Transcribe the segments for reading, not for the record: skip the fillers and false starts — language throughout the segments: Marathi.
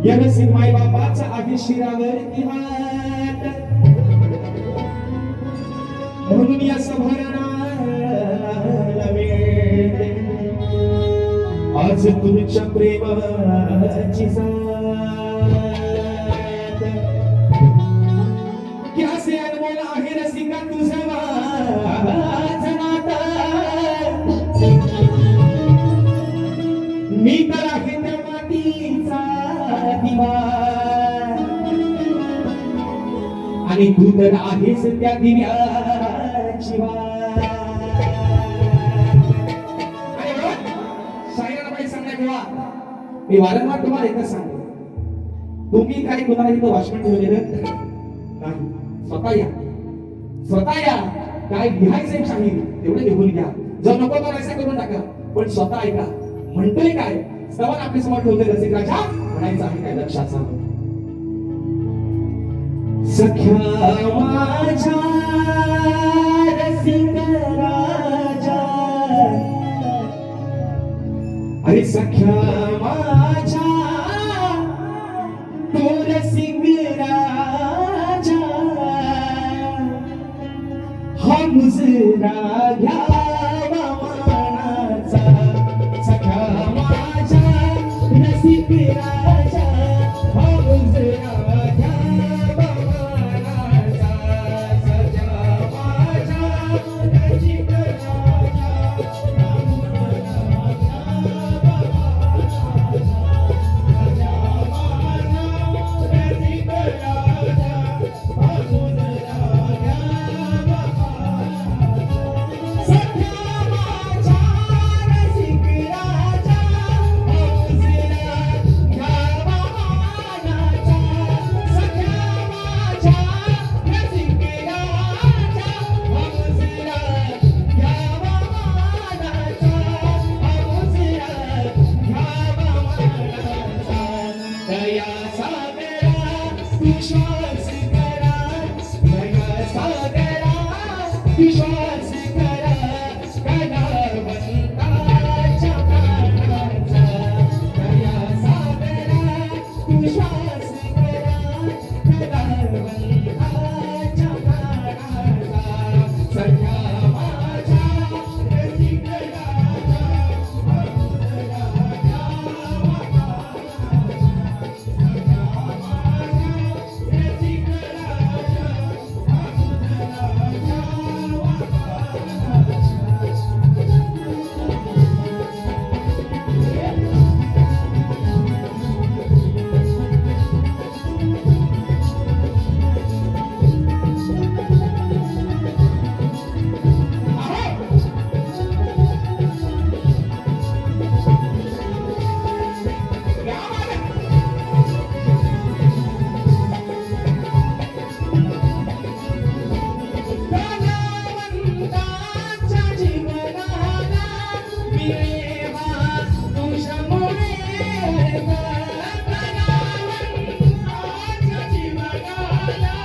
यगसिंग माय बापाचा आहे शिरावरती हात म्हणून या सभाराला वेळ आज तुमच्या प्रेमाची साथ की असे अनमोल आहे रसिका तुझं माझं नातं मी तर आहे त्या मातीचा दिवा आणि तू तर आहेस त्या दिव्याची वाट. शायराबाई सांगण्या किंवा मी वारंवार तुम्हाला एकच सांगतो, तुम्ही काय कुणाला इथं वाचन ठेवलेलं नाही. स्वतः या काय लिहायचं शाहीर तेवढं लिहून घ्या, जर नको तर असं करून टाका, पण स्वतः ऐका म्हणतोय काय सवाल आपल्या समोर ठेवते. रसिक राजा म्हणायचं आहे काय लक्षात सांग. सख्या माझ्या रसिक राजा अरे सख्या माझ्या तो रसिक राजा हा मुजरा घ्यावा मानाचा. सख्या माझ्या रसिक राजा हा मुजरा घ्यावा मानाचा. सख्या माझ्या रसिक राजा हा मुजरा घ्यावा मानाचा. सख्या माझ्या रसिक राजा हा मुजरा घ्यावा मानाचा. सख्या माझ्या रसिक राजा हा मुजरा घ्यावा मानाचा. सख्या माझ्या रसिक राजा हा मुजरा घ्यावा मानाचा. हा मुजरा घ्यावा मानाचा. दया सागरा विश्वास करा, दया सागरा विश्वास करा, कलावंताच्या प्राणाचा. दया सागरा विश्वास करा, कलावंताच्या प्राणाचा. सख्या माझ्या रसिक राजा हा मुजरा घ्यावा मानाचा. सख्या माझ्या रसिक राजा हा मुजरा घ्यावा कलावंताच्या जीवनाला विरेवा तुझ्यामुळे कलावंताच्या जीवनाला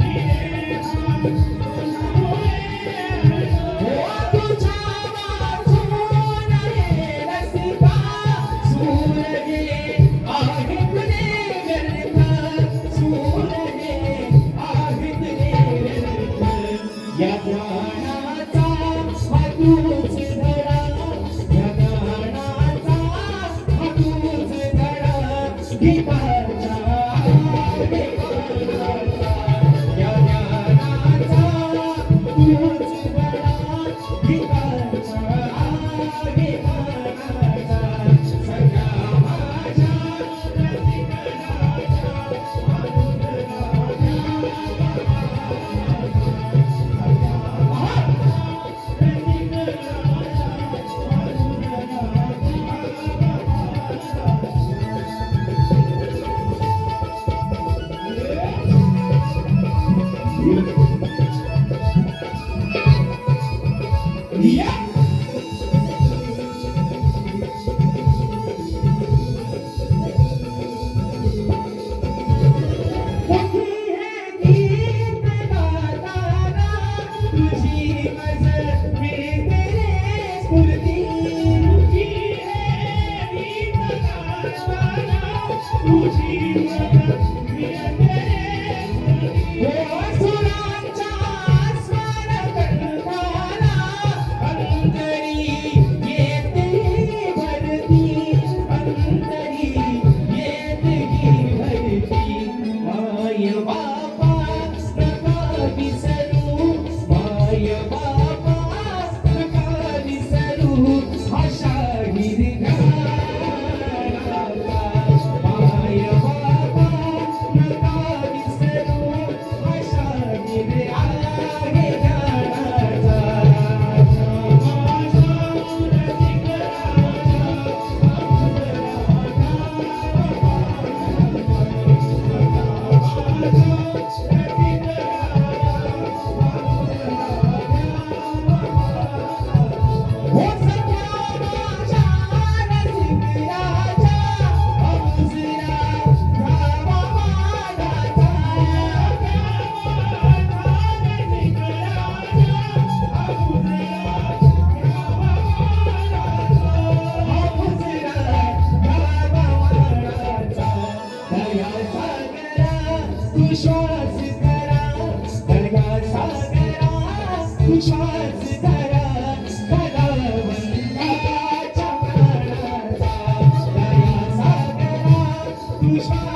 विरेवा तुझ्यामुळे तुझ्या वाचून ये रसिका सूर गे आहे तुझे व्यर्थ सूर गे आहे तुझे व्यर्थ या ज्ञानाचा हा तूच धडा या ज्ञानाचा हा तूच धडा गीताच्या या ज्ञानाचा तूच धडा गीताच्या सख्या माझ्या रसिक राजा हा मुजरा असुरांचा स्वर कंठाला अंतरी येते भरती, अंतरी येते भरती. माय बाबा नका विसरू, माय बाबा नका विसरू, आशा हिरव्या माय बाबा नका विसरू, आशा हिरव्या हो सख्या माझ्या रसिकराजा, अवसरा गावा मानाचा. अवसरा गावा मानाचा. दया सागरा तू श्वास करा, दया सागरा तू श्वास करा, कलावंताच्या प्राणाचा. दया सागरा तू श्वास